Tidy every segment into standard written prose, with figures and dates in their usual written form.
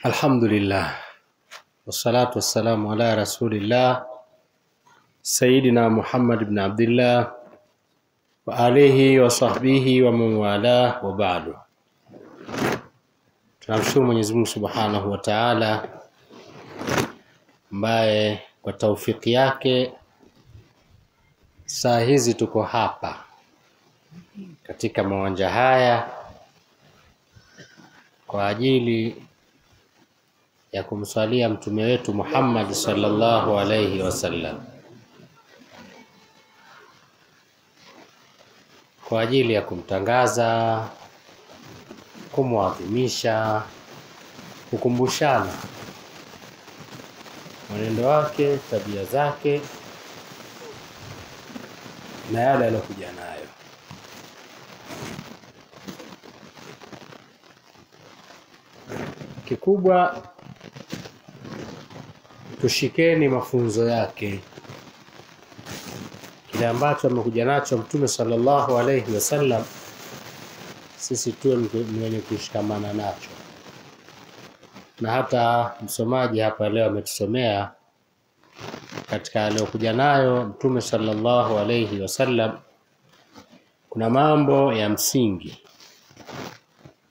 Alhamdulillah, wassalatu wassalamu ala rasulillah Sayyidina Muhammad ibn Abdullah wa alihi wa sahbihi wa man wala wa ba'du. Tunamshukuru Mwenyezi Mungu Subhanahu wa Ta'ala ambaye kwa taufiki yake saa hizi tuko hapa katika mawanja haya kwa ajili ya kumswalia mtume wetu Muhammad sallallahu alayhi wasallam, kwa ajili ya kumtangaza, kumwadhimisha, kukumbushana mwenendo wake, tabia zake na yale aliyokuja nayo. Kikubwa tushikeni mafunzo yake, kile ambacho amekuja nacho mtume sallallahu alayhi wasallam, sisi tuwe wenye kushikamana nacho. Na hata msomaji hapa leo ametusomea katika aliyokuja nayo mtume sallallahu alayhi wasallam, kuna mambo ya msingi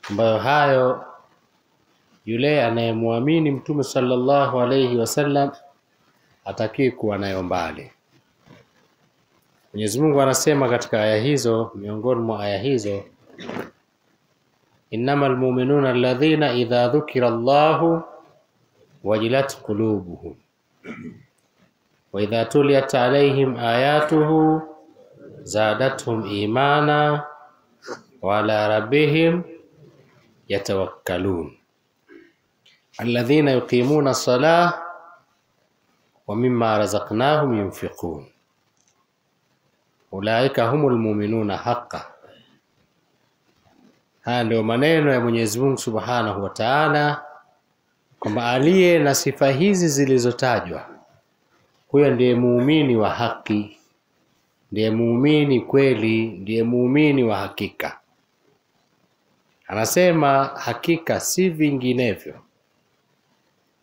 ambayo hayo yule anayemwamini mtume sallallahu alayhi wasallam hataki kuwa nayo mbali. Mwenyezi Mungu anasema katika aya hizo, miongoni mwa aya hizo, innamal mu'minuna alladhina idha dhukira Allahu wajilat qulubuhum wa idha tuliyat alayhim ayatuhu zadatuhum imana wa ala rabbihim yatawakkalun alladhina yuqimuna as-salah wa mimma razaqnahum yunfiqun ulaika humul mu'minuna haqqan. Haya ndio maneno ya Mwenyezi Mungu Subhanahu wa Ta'ala, kwamba aliye na sifa hizi zilizotajwa, huyo ndiye muumini wa haki, ndiye muumini kweli, ndiye muumini wa hakika. Anasema hakika si vinginevyo.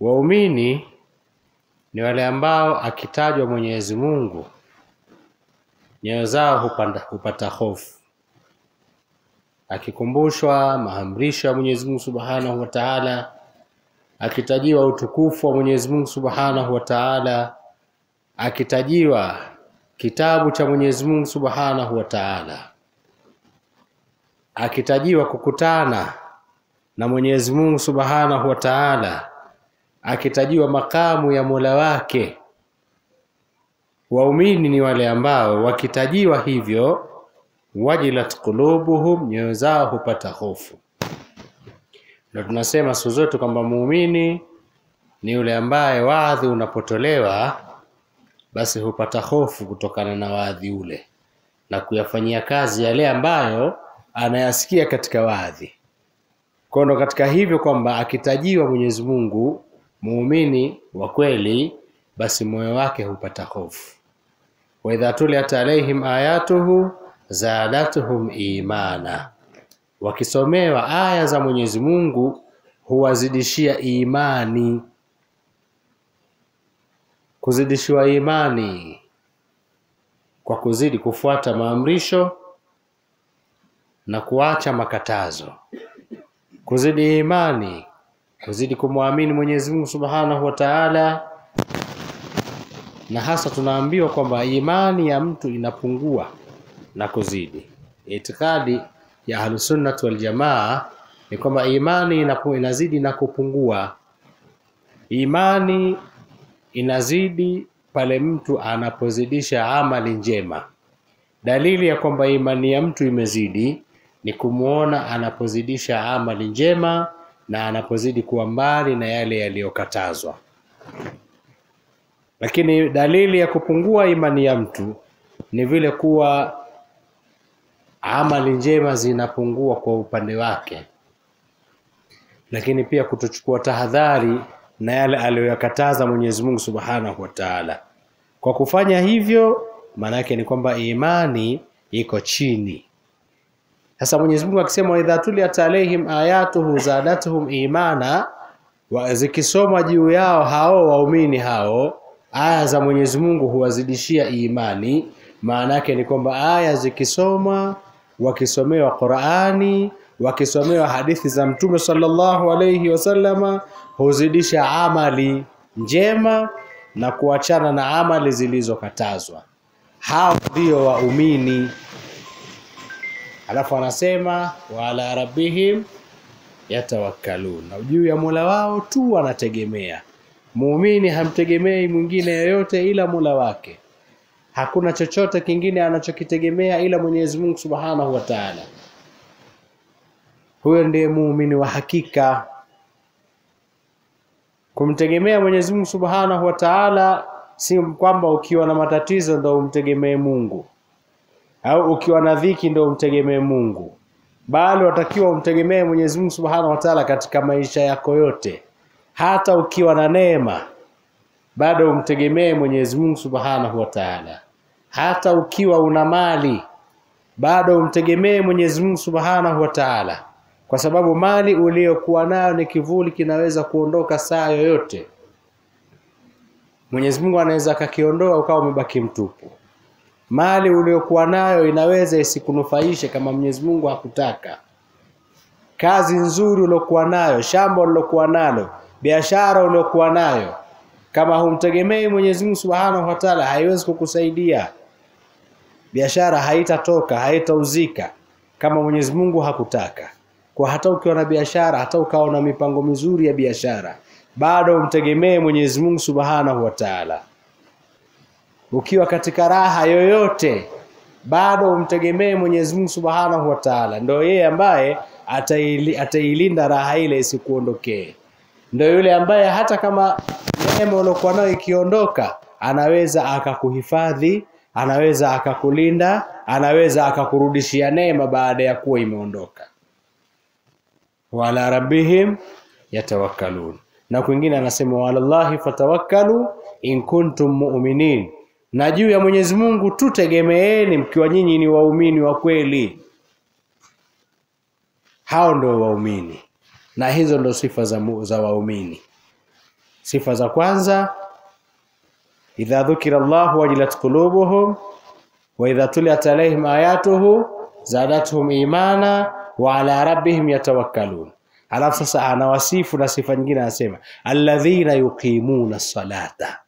Waumini ni wale ambao akitajwa Mwenyezi Mungu nyoyo zao hupata hofu, akikumbushwa maamrisho ya Mwenyezi Mungu Subhanahu wa Ta'ala, akitajiwa utukufu wa Mwenyezi Mungu Subhanahu wa Ta'ala, akitajiwa kitabu cha Mwenyezi Mungu Subhanahu wa Ta'ala, akitajiwa kukutana na Mwenyezi Mungu Subhanahu wa Ta'ala, akitajiwa makamu ya Mola wake. Waumini ni wale ambao wakitajiwa hivyo, wajilat qulubuhum, nyoyo zao hupata hofu. Ndio tunasema siku zote kwamba muumini ni yule ambaye waadhi unapotolewa basi hupata hofu kutokana na waadhi ule na kuyafanyia kazi yale ambayo anayasikia katika waadhi. Kwa ndo katika hivyo kwamba akitajiwa Mwenyezi Mungu, muumini wa kweli, basi moyo wake hupata hofu. Wa idha tuliyat alaihim ayatuhu zadatuhum imana, wakisomewa aya za Mwenyezi Mungu huwazidishia imani. Kuzidishiwa imani kwa kuzidi kufuata maamrisho na kuacha makatazo. Kuzidi imani, kuzidi kumwamini Mwenyezi Mungu Subhanahu wa Ta'ala. Na hasa tunaambiwa kwamba imani ya mtu inapungua na kuzidi. Itikadi ya Ahlus Sunnah wal Jamaa ni kwamba imani inazidi na kupungua. Imani inazidi pale mtu anapozidisha amali njema. Dalili ya kwamba imani ya mtu imezidi ni kumuona anapozidisha amali njema na anapozidi kuwa mbali na yale yaliyokatazwa. Lakini dalili ya kupungua imani ya mtu ni vile kuwa amali njema zinapungua kwa upande wake, lakini pia kutochukua tahadhari na yale aliyokataza Mwenyezi Mungu Subhanahu wa Ta'ala. Kwa kufanya hivyo, maana yake ni kwamba imani iko chini. Sasa Mwenyezi Mungu akisema idha tuliyat alaihim ayatuhu zadatuhum imana, zikisoma juu yao hao waumini hao aya za Mwenyezi Mungu huwazidishia imani. Maana yake ni kwamba aya zikisoma, wakisomewa Qur'ani, wakisomewa hadithi za Mtume sallallahu alayhi wasallama, huzidisha amali njema na kuachana na amali zilizokatazwa. Hao ndio waumini. Alafu anasema wa ala rabbihim yatawakkalun, na juu ya Mola wao tu wanategemea. Muumini hamtegemei mwingine yoyote ila Mola wake. Hakuna chochote kingine anachokitegemea ila Mwenyezi Mungu Subhanahu wa Ta'ala. Huyo ndiye muumini wa hakika. Kumtegemea Mwenyezi Mungu Subhanahu wa Ta'ala si kwamba ukiwa na matatizo ndio umtegemee Mungu, au ukiwa na dhiki ndio umtegemee Mungu, bali watakiwa umtegemee Mwenyezi Mungu Subhanahu wa Ta'ala katika maisha yako yote. Hata ukiwa na neema bado umtegemee Mwenyezi Mungu Subhanahu wa Ta'ala. Hata ukiwa una mali bado umtegemee Mwenyezi Mungu Subhanahu wa Ta'ala, kwa sababu mali uliyokuwa nayo ni kivuli, kinaweza kuondoka saa yoyote. Mwenyezi Mungu anaweza akakiondoa ukawa umebaki mtupu. Mali uliyokuwa nayo inaweza isikunufaishe kama Mwenyezi Mungu hakutaka. Kazi nzuri uliyokuwa nayo, shamba ulilokuwa nalo, biashara uliyokuwa nayo, kama humtegemei Mwenyezi Mungu Subhanahu wa Ta'ala haiwezi kukusaidia. Biashara haitatoka, haitauzika kama Mwenyezi Mungu hakutaka. Kwa hata ukiwa na biashara, hata ukawa na mipango mizuri ya biashara, bado umtegemee Mwenyezi Mungu Subhanahu wa Ta'ala. Ukiwa katika raha yoyote, bado umtegemee Mwenyezi Mungu Subhanahu wa Ta'ala. Ndio yeye ambaye atailinda raha ile isikuondokee. Ndio yule ambaye hata kama neema uliyokuwa nayo ikiondoka, anaweza akakuhifadhi, anaweza akakulinda, anaweza akakurudishia neema baada ya kuwa imeondoka. Wa ala rabbihim yatawakkalun. Na kwingine anasema wa alallahi fatawakkalu in kuntum mu'minin. Na juu ya Mwenyezi Mungu tutegemeeni mkiwa nyinyi ni waumini wa kweli. Hao ndio waumini. Na hizo ndio sifa za waumini. Sifa za kwanza, idha dhukira Allahu wajilat qulubuhum wa idha tuliyat alaihim ayatuhu zadatuhum imana wa ala rabbihim yatawakkalun. Alafu sasa anawasifu na sifa nyingine, anasema alladhina yuqimuna as-salata,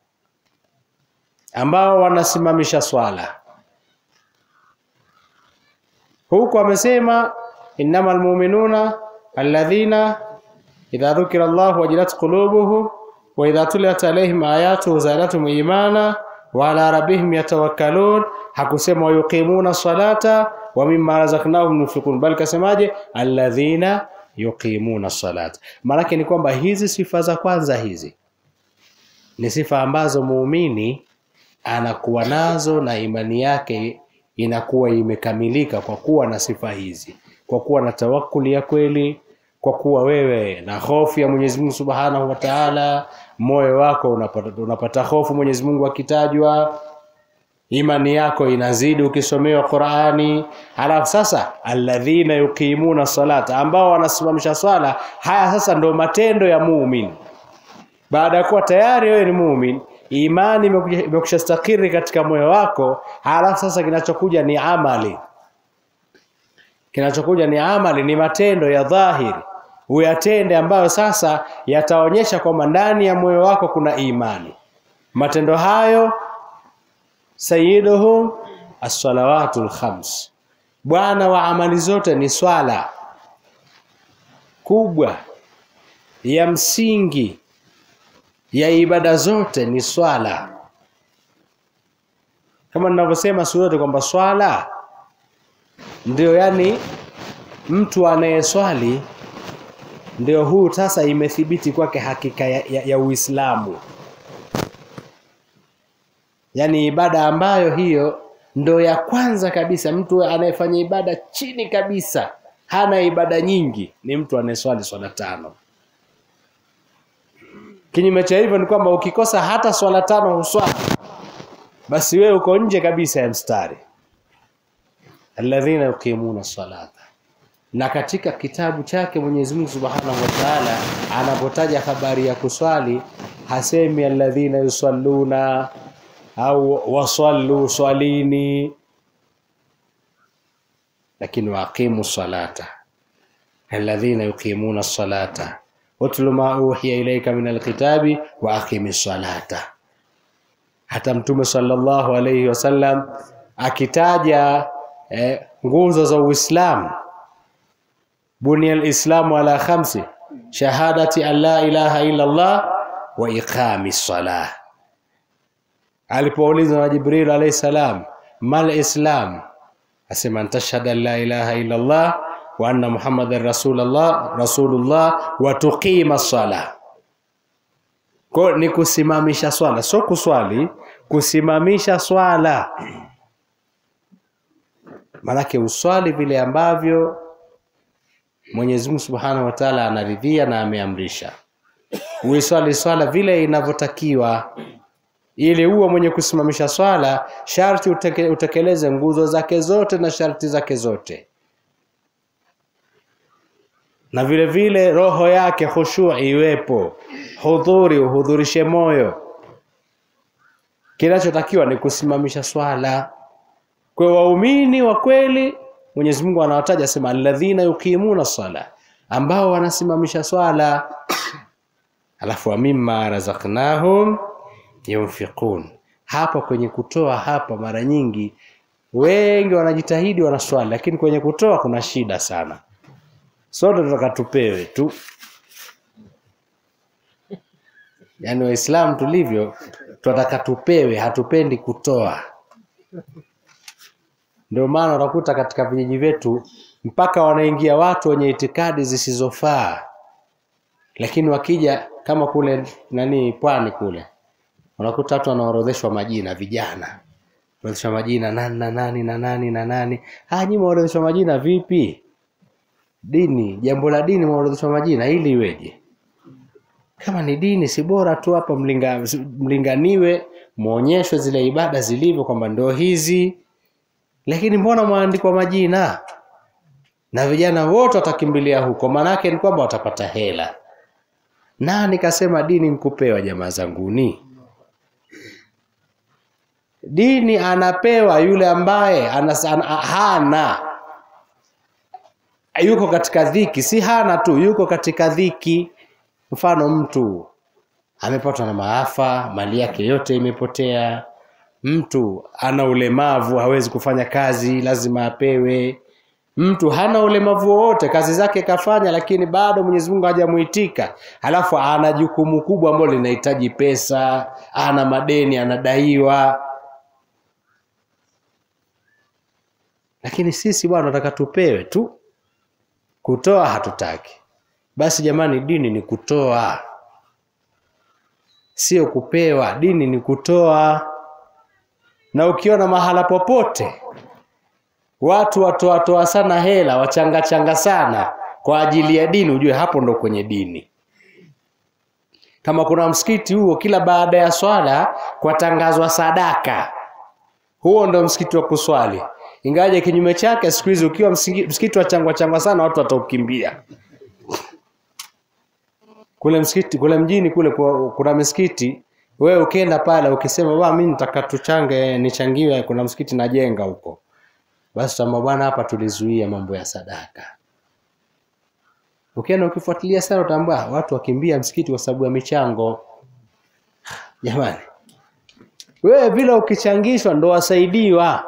ambao wanasimamisha swala. Huko amesema innamal mu'minuna alladhina idha dhukira Allahu wajilat qulubuhum wa idha tuliyat alaihim ayatuhu zadatuhum imana wa ala rabbihim yatawakkalun. Hakusema yuqimuna salata wa mimma razaqnahum yunfiqun, bali kasemaje alladhina yuqimuna salata. Maana ni kwamba hizi sifa za kwanza hizi ni sifa ambazo muumini anakuwa nazo na imani yake inakuwa imekamilika kwa kuwa na sifa hizi, kwa kuwa na tawakkuli ya kweli, kwa kuwa wewe na hofu ya Mwenyezi Mungu Subhanahu wa Ta'ala, moyo wako unapata hofu Mwenyezi Mungu akitajwa, imani yako inazidi ukisomewa Qur'ani. Halafu sasa alladhina yuqimuna salata, ambao wanasimamisha swala. Haya sasa ndio matendo ya muumini. Baada ya kuwa tayari wewe ni muumini, imani imekushastakiri katika moyo wako, halafu sasa kinachokuja ni amali. Kinachokuja ni amali, ni matendo ya dhahiri uyatende, ambayo sasa yataonyesha kwamba ndani ya moyo wako kuna imani. Matendo hayo sayyiduhum as-salawatul khams, bwana wa amali zote ni swala. Kubwa ya msingi ya ibada zote ni swala. Kama ninavyosema sote kwamba swala ndio, yani mtu anayeswali ndio huu sasa imethibiti kwake hakika ya Uislamu. Yani ibada ambayo hiyo ndio ya kwanza kabisa. Mtu anayefanya ibada chini kabisa, hana ibada nyingi, ni mtu anayeswali swala 5. Kinyume cha hivyo ni kwamba ukikosa hata swala 5 uswali, basi wewe uko nje kabisa ya mstari. Alladhina yuqimuna salata. Na katika kitabu chake Mwenyezi Mungu Subhanahu wa Ta'ala anapotaja habari ya kuswali hasemi alladhina yusalluna au wasallu swalini, lakini waqimu salata alladhina yuqimuna as-salata watlu ma uhiya ilayka min al-kitabi wa aqimis salata. Hata Mtume sallallahu alayhi wasallam akitaja nguzo za Uislamu, bunia al-islamu ala khamsi shahadati an la ilaha illa Allah wa iqamis salah. Alipoulizwa na Jibril alayhi salam mal islam, asema tashhadu an la ilaha illa Allah wa anna Muhammadar rasulullah wa tuqima as-salah. Kwa ni kusimamisha swala, sio kuswali, kusimamisha swala. Manake uswali vile ambavyo Mwenyezi Mungu Subhanahu wa Ta'ala anaridhia na ameamrisha. Uiswali swala vile inavyotakiwa. Ili uwe mwenye kusimamisha swala, sharti utekeleze nguzo zake zote na sharti zake zote. Na vile vile roho yake khushu' iwepo, uhudhurishe moyo. Kinachotakiwa ni kusimamisha swala. Kwa waumini wa kweli Mwenyezi Mungu anawataja sema alladhina yuqimuna as-sala, ambao wanasimamisha swala. Alafu mimma razaqnahum yunfiqun. Hapa kwenye kutoa hapa mara nyingi wengi wanajitahidi wanaswali, lakini kwenye kutoa kuna shida sana. Sote tunataka tupewe tu. Yaani Waislamu tulivyo tunataka tupewe, hatupendi kutoa. Ndio maana unakuta katika vijiji vyetu mpaka wanaingia watu wenye itikadi zisizofaa. Lakini wakija kama kule pwani kule, unakuta watu wanaorodheshwa majina, vijana. Orodheshwa majina nani. Nyinyi mwaorodheshwa majina vipi? Dini, jambo la dini mwaorodheshwa majina ili iweje? Kama ni dini si bora tu hapa mlinganiwe, muonyeshwe zile ibada zilivyo kwamba ndio hizi. Lakini mbona mwaandikwa majina? Na vijana wote watakimbilia huko, manake ni kwamba watapata hela. Nani kasema dini mkupewa jamaa zanguni? Dini anapewa yule ambaye hana, yuko katika dhiki. Si hana tu, yuko katika dhiki. Mfano mtu amepatwa na maafa, mali yake yote imepotea. Mtu ana ulemavu, hawezi kufanya kazi, lazima apewe. Mtu hana ulemavu wote, kazi zake kafanya, lakini bado Mwenyezi Mungu hajamuitika. Halafu ana jukumu kubwa ambalo linahitaji pesa, ana madeni anadaiwa. Lakini sisi bwana tunataka tupewe tu. Kutoa hatutaki. Basi jamani, dini ni kutoa, sio kupewa. Dini ni kutoa. Na ukiona mahala popote watu watoa sana hela, wachanga sana kwa ajili ya dini, ujue hapo ndo kwenye dini. Kama kuna msikiti huo kila baada ya swala kwa tangazwa sadaka, huo ndo msikiti wa kuswali. Ingaje kinyume chake siku hizi ukiwa msikiti wa changwa sana watu wataukimbia. Kule msikiti, kule mjini kule kuna msikiti, wewe ukienda pale ukisema mimi nataka tuchange nichangiwe, kuna msikiti najenga huko. Basi tama bwana hapa tulizuia mambo ya sadaka. Ukienda ukifuatilia sana utaambia watu wakimbia msikiti kwa sababu ya michango. Jamani, wewe vile ukichangishwa ndo wasaidiwa.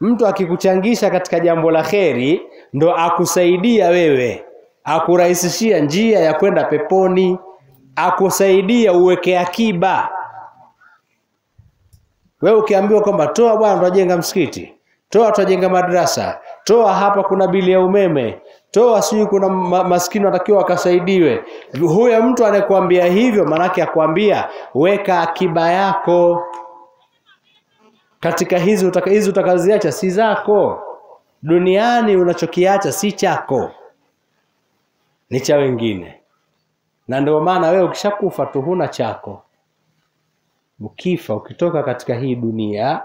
Mtu akikuchangisha katika jambo la kheri ndo akusaidia wewe, akurahisishia njia ya kwenda peponi, akusaidia uweke akiba. Wewe ukiambiwa kwamba toa bwana tunajenga msikiti, toa tunajenga madrasa, toa hapa kuna bili ya umeme, toa sijui kuna maskini watakiwa wakasaidiwe. Huyo mtu anakuambia hivyo manake akwambia weka akiba yako. Katika hizi utakaziacha si zako. Duniani unachokiacha si chako, ni cha wengine. Na ndio maana wewe ukishakufa tu huna chako. Ukifa, ukitoka katika hii dunia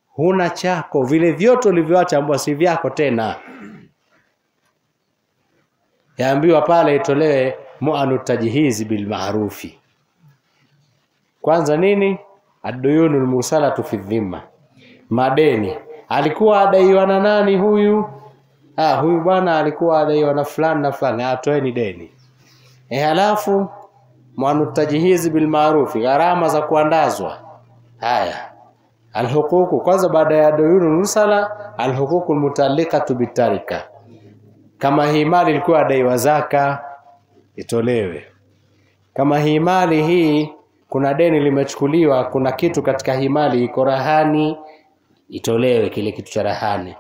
huna chako. Vile vyote ulivyoacha ambao si vyako tena. yaambiwa pale itolewe mu'anu tajhizi bil ma'rufi. Kwanza nini? Ad-duyunul mursalatu fi dhimma, madeni. Alikuwa adaiwa na nani huyu? Huyu bwana alikuwa adaiwa na fulani na fulani, atoeni deni. Halafu mu'anu tajhizi bil ma'rufi, gharama za kuandazwa. Haya, alhuququ, kwanza baada ya duyunul mursala, alhuququl mutaalliqatu bitarika. Kama hii mali ilikuwa adaiwa zaka, itolewe. Kama hii mali hii kuna deni limechukuliwa, kuna kitu katika hii mali iko rahani, itolewe kile kitu cha rahani.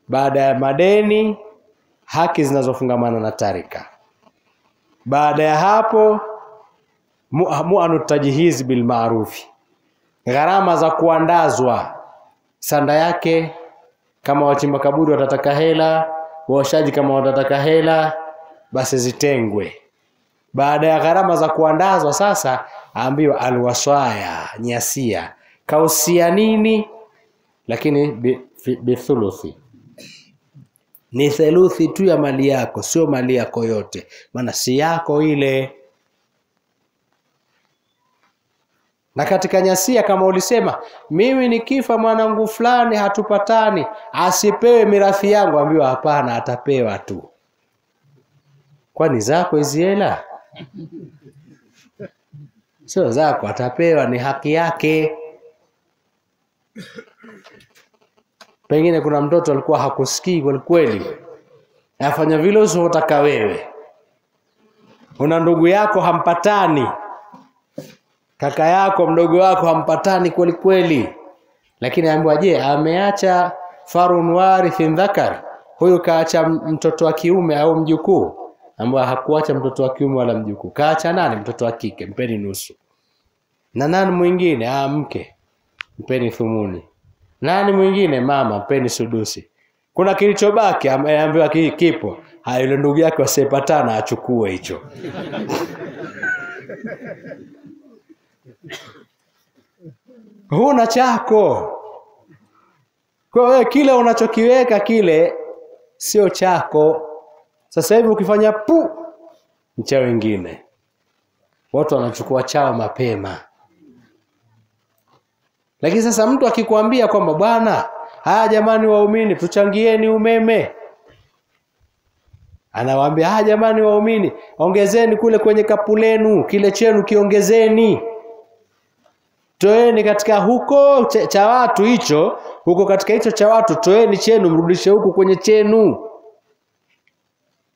Baada ya madeni, haki zinazofungamana na tarika. Baada ya hapo mu'anu tajhiz bil ma'rufi, gharama za kuandazwa, sanda yake kama wachimba kaburi watataka hela, waoshaji kama watataka hela, basi zitengwe. Baada ya gharama za kuandazwa sasa aambiwa alwasaya, nyasia. Kausia nini? Lakini bithuluthi, ni theluthi tu ya mali yako, sio mali yako yote, maana si yako ile. Na katika nyasia kama ulisema mimi nikifa mwanangu fulani hatupatani, asipewe mirathi yangu, ambiwa hapana, atapewa tu. Kwani zako hizi hela? Sio zako, atapewa, ni haki yake. Pengine kuna mtoto alikuwa hakusikii kweli, afanya vile usitaka wewe. Una ndugu yako hampatani, kaka yako mdogo wako hampatani kweli, lakini aambiwa je, ameacha farun warithin dhakar, huyu kaacha mtoto wa kiume au mjukuu? Ambaye hakuacha mtoto wa kiume wala mjukuu, kaacha nani? Mtoto wa kike, mpeni nusu. Na nani mwingine? Mke, mpeni thumuni. Nani mwingine? Mama, mpeni sudusi. Kuna kilichobaki ameambiwa kipo, yule ndugu yake wasipatana achukue hicho. Huna chako. Kwa wewe kile unachokiweka kile sio chako. Sasa hivi ukifanya mcha wengine, watu wanachukua chao mapema. Lakini sasa mtu akikwambia kwamba bwana, jamani waumini tuchangieni umeme, anawaambia jamani waumini ongezeni kule kwenye kapu lenu, kile chenu kiongezeni, toeni katika huko cha watu hicho, huko katika hicho cha watu toeni chenu, mrudishe huku kwenye chenu.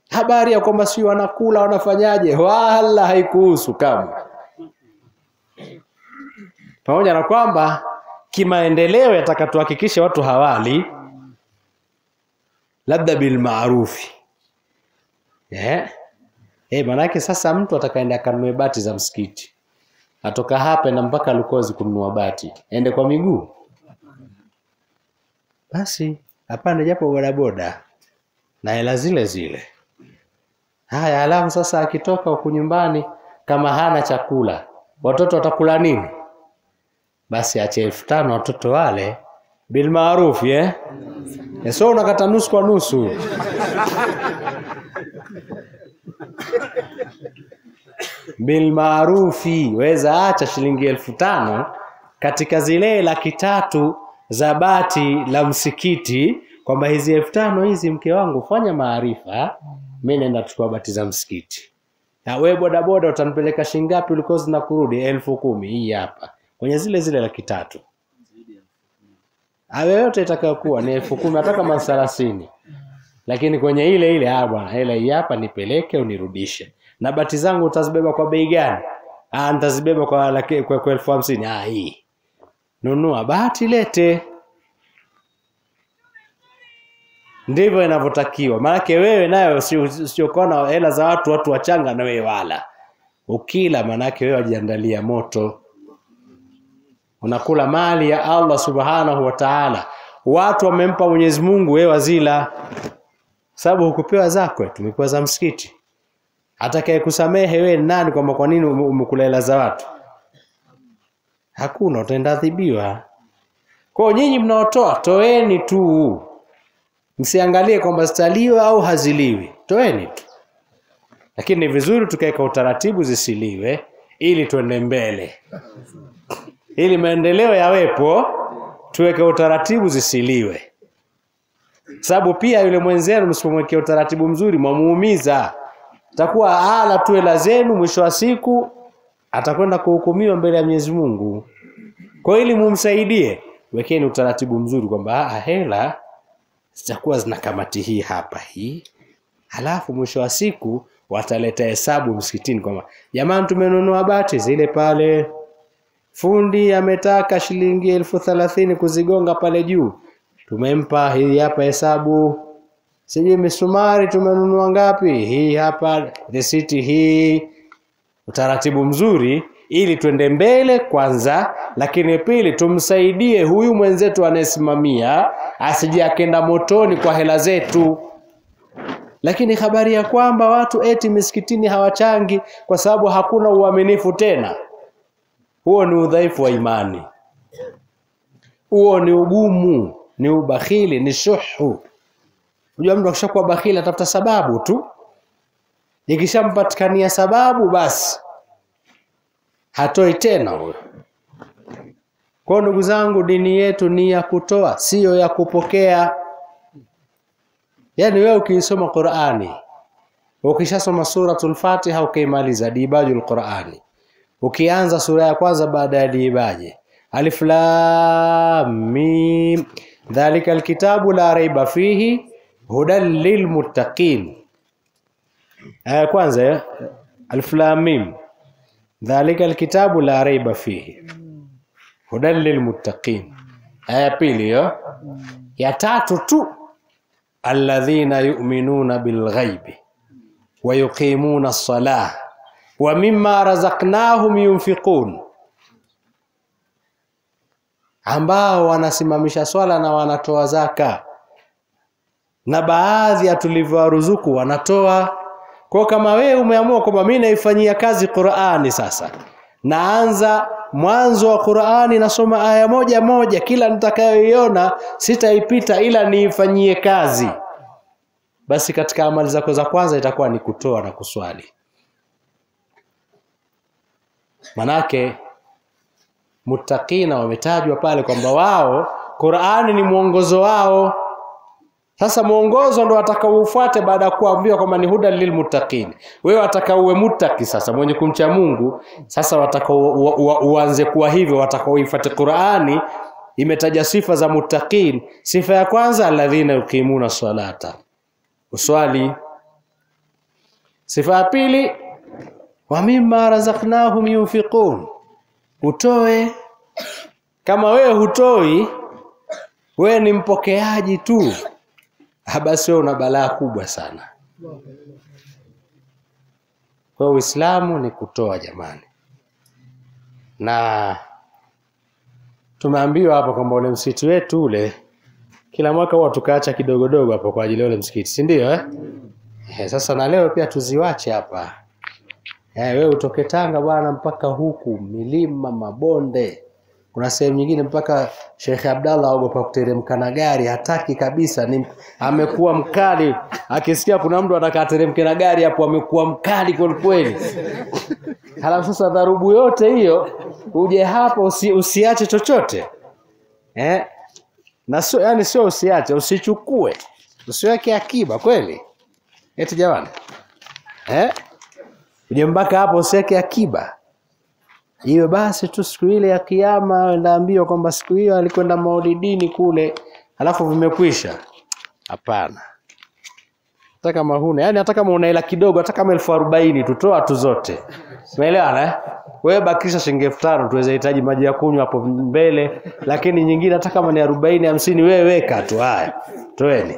Habari ya kwamba si wanakula wanafanyaje, wala haikuhusu kama. Pamoja na kwamba kimaendeleo yatakatuhakikisha watu hawali, labda bil maarufi. Manake sasa mtu atakaenda kanunue bati za msikiti, atoka hapa na mpaka Lukozi kununua bati, ende kwa miguu? Basi hapana, japo bodaboda na hela zile. Haya, alafu sasa akitoka huko nyumbani kama hana chakula, watoto watakula nini? Basi ache 1500 watoto wale bil maarufu. So unakata nusu kwa nusu. Bil maarufi, weza acha shilingi 1500 katika zile 300,000 za bati la msikiti, kwamba hizi 1500 hizi mke wangu fanya maarifa, mimi naenda kuchukua bati za msikiti. Na wewe bodaboda utanipeleka shilingi ngapi Lukozi na kurudi? 10,000 hii hapa. Kwenye zile 300,000. Yote itakayokuwa ni 10,000 hata kama 30. Lakini kwenye ile bwana, hela hii hapa nipeleke unirudishe. Na bati zangu utazibeba kwa bei gani? Nitazibeba kwa 50,000. Hii. Nunua bati lete. Ndivyo inavyotakiwa. Maana wewe nayo usiokona hela za watu wachanga na wewe wala. Ukila manake wewe wajiandalia moto. Unakula mali ya Allah subhanahu wa ta'ala. Watu wamempa Mwenyezi Mungu, wewe wazila. Sababu hukupewa zako, tumepewa za msikiti. Atakaye kusamehe wewe nani kwamba kwa nini umekula hela za watu? Hakuna, utaenda adhibiwa. Kwa nyinyi mnaotoa, toeni tu. Msiangalie kwamba zitaliwa au haziliwi. toeni tu. Lakini ni vizuri tukaweka utaratibu zisiliwe ili tuende mbele. Ili maendeleo yawepo, tuweke utaratibu zisiliwe. Sababu pia yule mwenzenu msipomwekea utaratibu mzuri mwamuumiza. Atakuwa ala tu hela zenu, mwisho wa siku atakwenda kuhukumiwa mbele ya Mwenyezi Mungu. Kwa ili mumsaidie, wekeni utaratibu mzuri kwamba hela zitakuwa zina kamati hii hapa hii. Halafu mwisho wa siku wataleta hesabu msikitini kwamba jamani tumenunua bati zile pale. Fundi ametaka shilingi 30,000 kuzigonga pale juu. Tumempa hii hapa hesabu. Sije misumari tumenunua ngapi? Hii hapa risiti hii. Utaratibu mzuri ili tuende mbele kwanza, lakini pili tumsaidie huyu mwenzetu anayesimamia asije akenda motoni kwa hela zetu. Lakini habari ya kwamba watu eti misikitini hawachangi kwa sababu hakuna uaminifu tena, huo ni udhaifu wa imani. Huo ni ugumu, ni ubakhili, ni shuhu. Unajua mtu akishakuwa bakhili atafuta sababu tu. Ikishampatikania sababu basi hatoi tena huyo. Kwa ndugu zangu, dini yetu ni ya kutoa, sio ya kupokea. Yaani wewe ukisoma Qur'ani, ukishasoma suratul Fatiha ukaimaliza dibajul Qur'ani. Ukianza sura ya kwanza baada ya dibaje, Alif Lam Mim, dhalika alkitabu la raiba fihi hudan lilmuttaqin. Aya kwanza Alif Lam Mim, dhalika alkitabu la raiba fihi hudan lilmuttaqin. Aya pili ya tatu tu, alladhina yu'minuna bilghaibi wa yuqimuna as-salah wa mimma razaqnahum yunfiqun, ambao wanasimamisha swala na wanatoa zaka, na baadhi ya tulivyowaruzuku wanatoa. Kwa kama wewe umeamua kwamba mimi naifanyia kazi Qur'ani, sasa naanza mwanzo wa Qur'ani nasoma aya moja moja, kila nitakayoiona sitaipita ila niifanyie kazi, basi katika amali zako za kwanza itakuwa ni kutoa na kuswali. Manake muttaqina wametajwa pale kwamba wao Qur'ani ni mwongozo wao. Sasa mwongozo ndo atakaoufuate baada ya kuambiwa kwamba ni hudan lilmuttaqin. Wewe atakaowe muttaqi sasa, mwenye kumcha Mungu, sasa watakao uanze kuwa hivyo, watakaoifuate Qur'ani imetaja sifa za muttaqin. Sifa ya kwanza alladhina yuqimuna salata, uswali. Sifa ya pili wa mimma razaqnahum yunfiqun, utoe. Kama wewe hutoi, wewe ni mpokeaji tu, basi wewe una balaa kubwa sana. Kwa Uislamu ni kutoa jamani. Na tumeambiwa hapa kwamba ule msikiti wetu ule kila mwaka huwa tukaacha kidogodogo hapo kwa ajili ya ule msikiti, si ndio sasa na leo pia tuziwache hapa. Wewe utoke Tanga bwana mpaka huku milima mabonde. Kuna sehemu nyingine mpaka Sheikh Abdallah aogopa kuteremka na gari, hataki kabisa, amekuwa mkali. Akisikia kuna mtu atakateremka na gari hapo amekuwa mkali kweli. Halafu sasa dharubu yote hiyo uje hapa usiache chochote. Na sio, yani sio usiache, usichukue. Usiweke akiba kweli. Eti jamani. Uje mpaka hapo usiweke akiba. Hiyo basi tu siku ile ya kiyama ndaambiwa kwamba siku hiyo alikwenda maulidini kule, halafu vimekwisha. Hapana. Hata kama huna, yani hata kama una hela kidogo, hata kama 40,000 tutoa tu zote. Umeelewana Wewe bakisha shilingi 5,000 tuweze hitaji maji ya kunywa hapo mbele, lakini nyingine hata kama ni 40 50 wewe weka tu. Haya, toeni.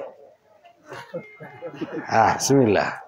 Bismillah.